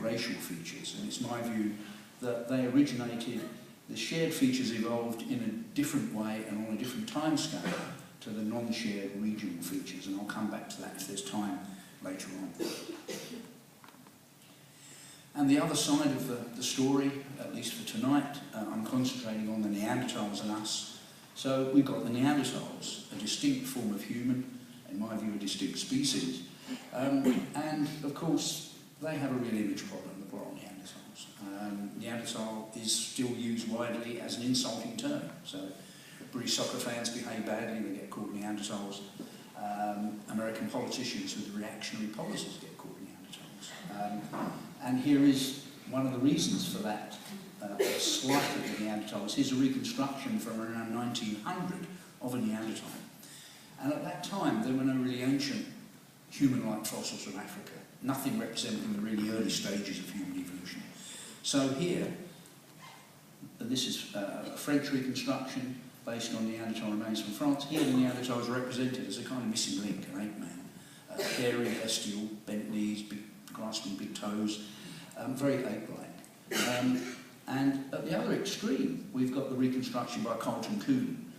racial features, and it's my view that they originated, the shared features evolved in a different way and on a different time scale to the non-shared regional features, and I'll come back to that if there's time later on. And the other side of the story, at least for tonight, I'm concentrating on the Neanderthals and us. So we've got the Neanderthals, a distinct form of human, in my view a distinct species, and of course they have a real image problem, the plural Neanderthals. Neanderthal is still used widely as an insulting term, so British soccer fans behave badly, they get called Neanderthals. American politicians with reactionary policies get called Neanderthals. And here is one of the reasons for that slight of the Neanderthals. Here's a reconstruction from around 1900 of a Neanderthal. And at that time, there were no really ancient human-like fossils from Africa, nothing representing the really early stages of human evolution. So here, this is a French reconstruction based on Neanderthal remains from France. Here the Neanderthal is represented as a kind of missing link, an ape man. Hairy, bestial, bent knees, grasping big toes, very ape-like. And at the other extreme, we've got the reconstruction by Carlton Kuhn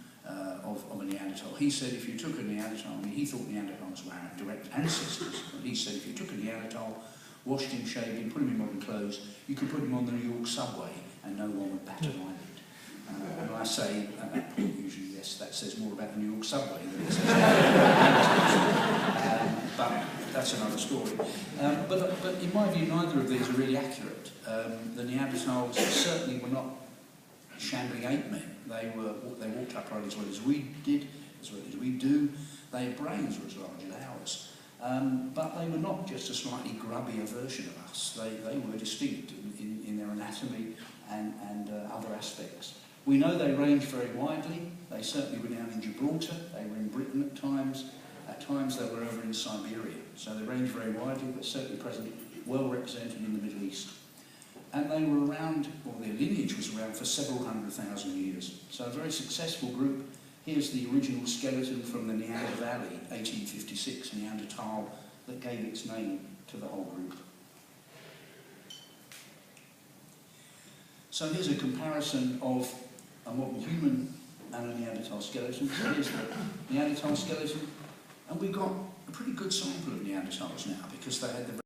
of a Neanderthal. He said if you took a Neanderthal, I mean, he thought Neanderthals were our direct ancestors, but he said if you took a Neanderthal, washed him, shaved him, put him in modern clothes, you could put him on the New York subway and no one would bat an eyelid. And I say, usually, yes, that says more about the New York subway than it says but that's another story. But in my view, neither of these are really accurate. The Neanderthals certainly were not shambling ape men. They walked upright as well as we did, as well as we do. Their brains were as large as ours. But they were not just a slightly grubbier version of us. They were distinct in their anatomy and other aspects. We know they range very widely. They certainly were down in Gibraltar. They were in Britain at times. At times they were over in Siberia. So they range very widely, but certainly present, well represented in the Middle East. And they were around, or their lineage was around for several 100,000 years. So a very successful group. Here's the original skeleton from the Neander Valley, 1856, Neanderthal, that gave its name to the whole group. So here's a comparison of a modern human and a Neanderthal skeleton. So here's the Neanderthal skeleton, and we've got a pretty good sample of Neanderthals now because they had the